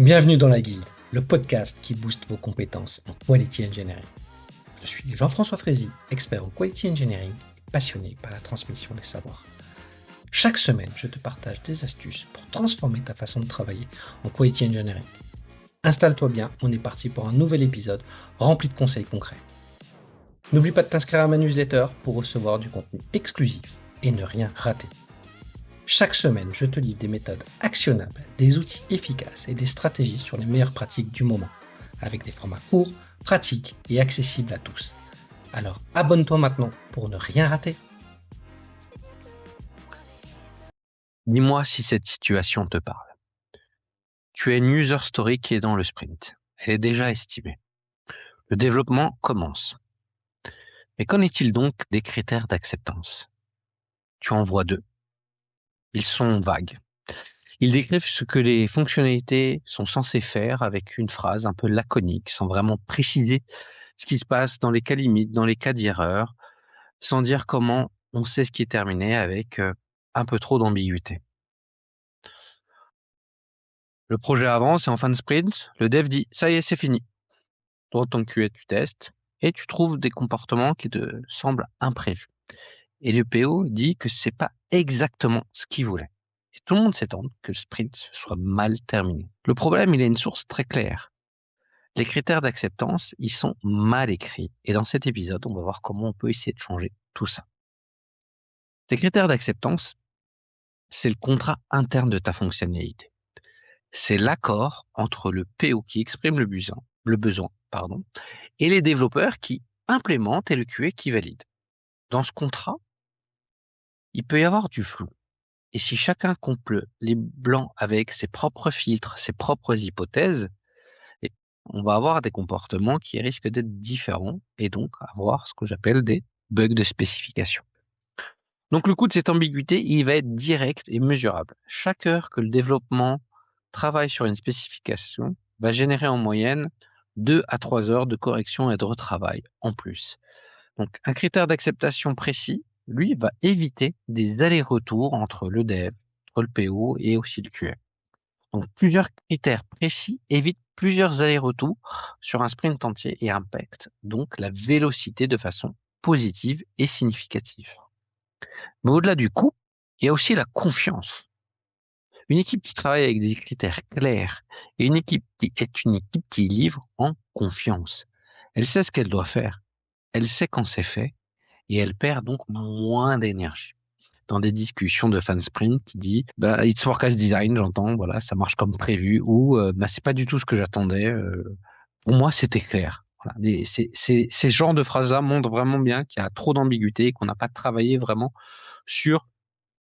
Bienvenue dans la Guilde, le podcast qui booste vos compétences en Quality Engineering. Je suis Jean-François Frézy, expert en Quality Engineering et passionné par la transmission des savoirs. Chaque semaine, je te partage des astuces pour transformer ta façon de travailler en Quality Engineering. Installe-toi bien, on est parti pour un nouvel épisode rempli de conseils concrets. N'oublie pas de t'inscrire à ma newsletter pour recevoir du contenu exclusif et ne rien rater. Chaque semaine, je te livre des méthodes actionnables, des outils efficaces et des stratégies sur les meilleures pratiques du moment, avec des formats courts, pratiques et accessibles à tous. Alors abonne-toi maintenant pour ne rien rater. Dis-moi si cette situation te parle. Tu as une user story qui est dans le sprint. Elle est déjà estimée. Le développement commence. Mais qu'en est-il donc des critères d'acceptance? Tu en vois deux. Ils sont vagues. Ils décrivent ce que les fonctionnalités sont censées faire avec une phrase un peu laconique, sans vraiment préciser ce qui se passe dans les cas limites, dans les cas d'erreur, sans dire comment on sait ce qui est terminé avec un peu trop d'ambiguïté. Le projet avance et en fin de sprint, le dev dit « ça y est, c'est fini ». Dans ton QA, tu testes et tu trouves des comportements qui te semblent imprévus. Et le PO dit que c'est pas exactement ce qu'il voulait. Et tout le monde s'étonne que le sprint soit mal terminé. Le problème, il a une source très claire. Les critères d'acceptance, ils sont mal écrits. Et dans cet épisode, on va voir comment on peut essayer de changer tout ça. Les critères d'acceptance, c'est le contrat interne de ta fonctionnalité. C'est l'accord entre le PO qui exprime le besoin, et les développeurs qui implémentent et le QA qui valide. Dans ce contrat, il peut y avoir du flou. Et si chacun comble les blancs avec ses propres filtres, ses propres hypothèses, on va avoir des comportements qui risquent d'être différents et donc avoir ce que j'appelle des bugs de spécification. Donc le coût de cette ambiguïté, il va être direct et mesurable. Chaque heure que le développement travaille sur une spécification va générer en moyenne 2 à 3 heures de correction et de retravail en plus. Donc un critère d'acceptation précis, lui, va éviter des allers-retours entre le dev, entre le PO et aussi le QA. Donc plusieurs critères précis évitent plusieurs allers-retours sur un sprint entier et impactent donc la vélocité de façon positive et significative. Mais au-delà du coût, il y a aussi la confiance. Une équipe qui travaille avec des critères clairs et une équipe qui est une équipe qui livre en confiance. Elle sait ce qu'elle doit faire, elle sait quand c'est fait et elle perd donc moins d'énergie. Dans des discussions de fan sprint qui dit it's work as design, j'entends, voilà, ça marche comme prévu, ou c'est pas du tout ce que j'attendais. Pour moi, c'était clair. Voilà. Ces genres de phrases-là montrent vraiment bien qu'il y a trop d'ambiguïté et qu'on n'a pas travaillé vraiment sur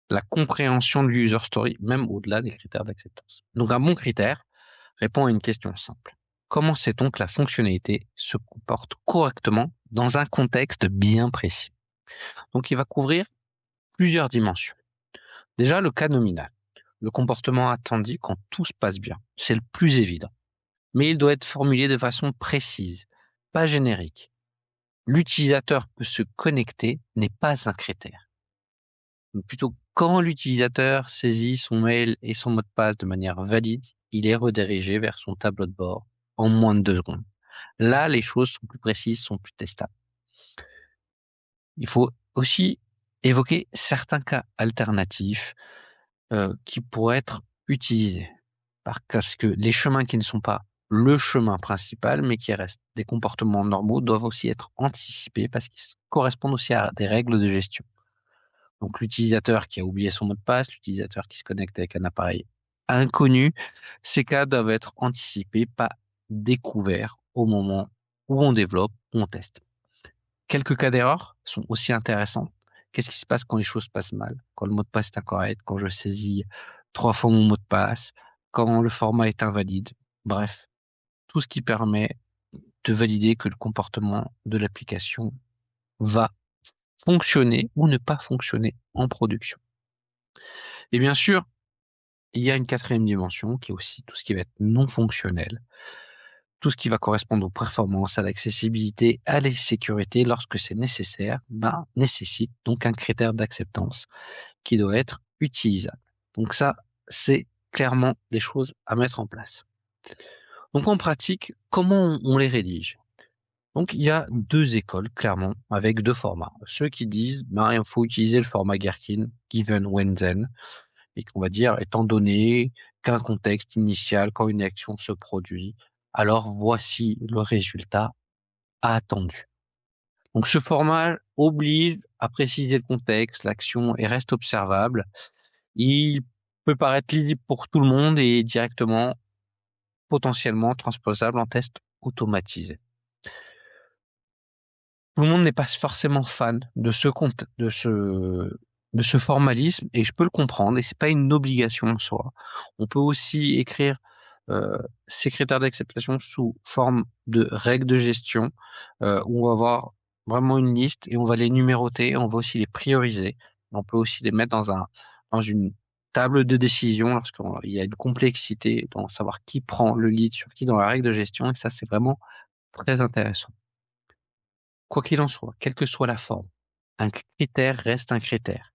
la compréhension de l'user story, même au-delà des critères d'acceptance. Donc un bon critère répond à une question simple. Comment sait-on que la fonctionnalité se comporte correctement dans un contexte bien précis? Donc il va couvrir plusieurs dimensions. Déjà, le cas nominal. Le comportement attendu quand tout se passe bien. C'est le plus évident. Mais il doit être formulé de façon précise, pas générique. L'utilisateur peut se connecter n'est pas un critère. Donc plutôt, quand l'utilisateur saisit son mail et son mot de passe de manière valide, il est redirigé vers son tableau de bord en moins de 2 secondes. Là, les choses sont plus précises, sont plus testables. Il faut aussi évoquer certains cas alternatifs qui pourraient être utilisés. Parce que les chemins qui ne sont pas le chemin principal, mais qui restent des comportements normaux, doivent aussi être anticipés parce qu'ils correspondent aussi à des règles de gestion. Donc l'utilisateur qui a oublié son mot de passe, l'utilisateur qui se connecte avec un appareil inconnu, ces cas doivent être anticipés, pas découverts au moment où on développe, où on teste. Quelques cas d'erreur sont aussi intéressants. Qu'est-ce qui se passe quand les choses passent mal? Quand le mot de passe est incorrect, quand je saisis 3 fois mon mot de passe, quand le format est invalide. Bref, tout ce qui permet de valider que le comportement de l'application va fonctionner ou ne pas fonctionner en production. Et bien sûr, il y a une quatrième dimension qui est aussi tout ce qui va être non fonctionnel. Tout ce qui va correspondre aux performances, à l'accessibilité, à la sécurité lorsque c'est nécessaire, nécessite donc un critère d'acceptance qui doit être utilisable. Donc ça, c'est clairement des choses à mettre en place. Donc en pratique, comment on les rédige? Donc il y a deux écoles, clairement, avec deux formats. Ceux qui disent, il faut utiliser le format Gherkin, given when then, et qu'on va dire, étant donné qu'un contexte initial, quand une action se produit, alors voici le résultat attendu. Donc ce format oblige à préciser le contexte, l'action et reste observable. Il peut paraître lisible pour tout le monde et directement, potentiellement transposable en test automatisé. Tout le monde n'est pas forcément fan de ce formalisme et je peux le comprendre et c'est pas une obligation en soi. On peut aussi écrire ces critères d'acceptation sous forme de règles de gestion où on va avoir vraiment une liste et on va les numéroter, on va aussi les prioriser. On peut aussi les mettre dans une table de décision lorsqu'il y a une complexité dans savoir qui prend le lead sur qui dans la règle de gestion et ça c'est vraiment très intéressant. Quoi qu'il en soit, quelle que soit la forme, un critère reste un critère.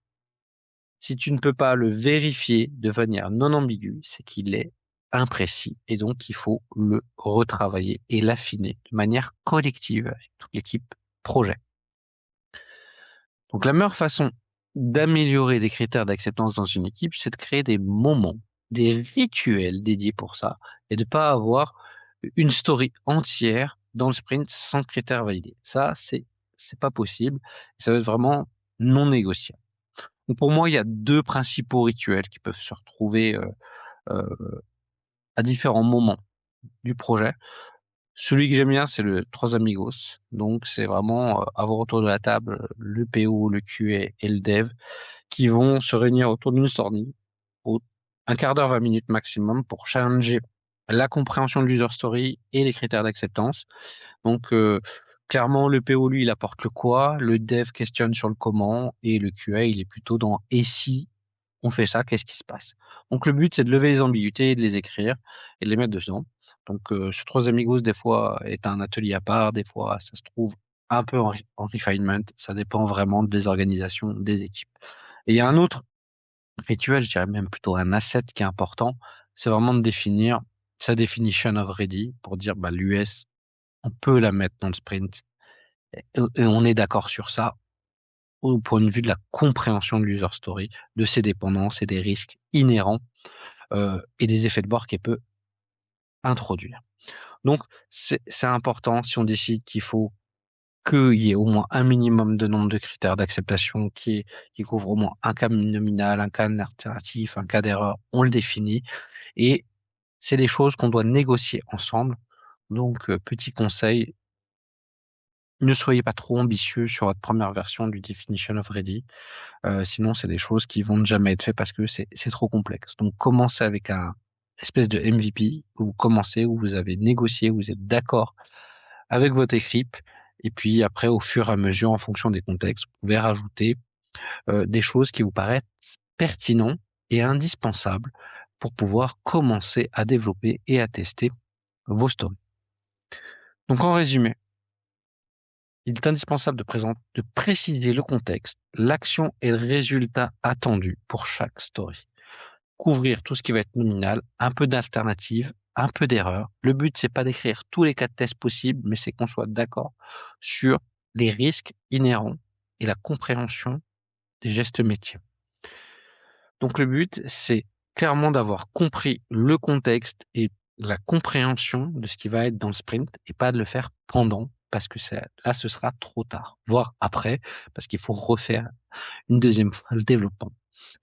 Si tu ne peux pas le vérifier de manière non ambiguë, c'est qu'il est imprécis et donc il faut le retravailler et l'affiner de manière collective avec toute l'équipe projet. Donc la meilleure façon d'améliorer les critères d'acceptance dans une équipe, c'est de créer des moments, des rituels dédiés pour ça et de ne pas avoir une story entière dans le sprint sans critères validés. Ça, c'est pas possible. Ça va être vraiment non négociable. Donc pour moi, il y a deux principaux rituels qui peuvent se retrouver à différents moments du projet. Celui que j'aime bien, c'est le Trois Amigos. Donc c'est vraiment avoir autour de la table le PO, le QA et le dev qui vont se réunir autour d'une story, un quart d'heure, 20 minutes maximum pour challenger la compréhension de l'user story et les critères d'acceptance. Donc clairement, le PO, lui, il apporte le quoi, le dev questionne sur le comment et le QA, il est plutôt dans et si on fait ça, qu'est-ce qui se passe? Donc le but, c'est de lever les ambiguïtés, de les écrire et de les mettre dedans. Donc ce Trois Amigos, des fois, est un atelier à part, des fois, ça se trouve un peu en refinement, ça dépend vraiment des organisations, des équipes. Et il y a un autre rituel, je dirais même plutôt un asset qui est important, c'est vraiment de définir sa definition of ready pour dire l'US, on peut la mettre dans le sprint et on est d'accord sur ça au point de vue de la compréhension de l'user story, de ses dépendances et des risques inhérents et des effets de bord qu'elle peut introduire. Donc c'est important si on décide qu'il faut qu'il y ait au moins un minimum de nombre de critères d'acceptation qui couvre au moins un cas nominal, un cas alternatif, un cas d'erreur, on le définit et c'est des choses qu'on doit négocier ensemble. Donc petit conseil, ne soyez pas trop ambitieux sur votre première version du Definition of Ready. Sinon, c'est des choses qui vont ne jamais être faites parce que c'est trop complexe. Donc, commencez avec un espèce de MVP où vous commencez, où vous avez négocié, où vous êtes d'accord avec votre équipe. Et puis après, au fur et à mesure, en fonction des contextes, vous pouvez rajouter des choses qui vous paraissent pertinentes et indispensables pour pouvoir commencer à développer et à tester vos stories. Donc, en résumé, il est indispensable de préciser le contexte, l'action et le résultat attendu pour chaque story. Couvrir tout ce qui va être nominal, un peu d'alternative, un peu d'erreur. Le but, c'est pas d'écrire tous les cas de test possibles, mais c'est qu'on soit d'accord sur les risques inhérents et la compréhension des gestes métiers. Donc le but, c'est clairement d'avoir compris le contexte et la compréhension de ce qui va être dans le sprint et pas de le faire pendant parce que là, ce sera trop tard, voire après, parce qu'il faut refaire une deuxième fois le développement.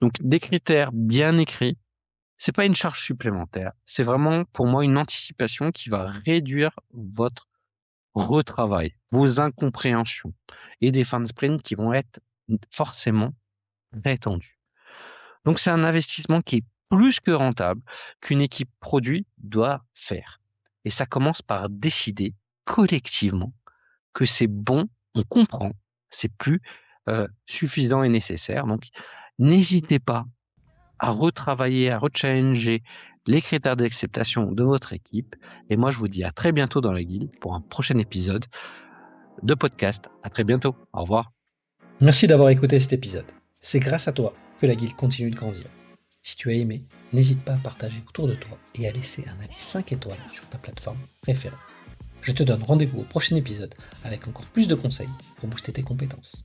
Donc, des critères bien écrits, c'est pas une charge supplémentaire, c'est vraiment pour moi une anticipation qui va réduire votre retravail, vos incompréhensions et des fins de sprint qui vont être forcément rétendues. Donc, c'est un investissement qui est plus que rentable qu'une équipe produit doit faire. Et ça commence par décider collectivement que c'est bon, on comprend, c'est plus suffisant et nécessaire. Donc, n'hésitez pas à retravailler, à rechallenger les critères d'acceptation de votre équipe. Et moi, je vous dis à très bientôt dans la guilde pour un prochain épisode de podcast. À très bientôt. Au revoir. Merci d'avoir écouté cet épisode. C'est grâce à toi que la guilde continue de grandir. Si tu as aimé, n'hésite pas à partager autour de toi et à laisser un avis 5 étoiles sur ta plateforme préférée. Je te donne rendez-vous au prochain épisode avec encore plus de conseils pour booster tes compétences.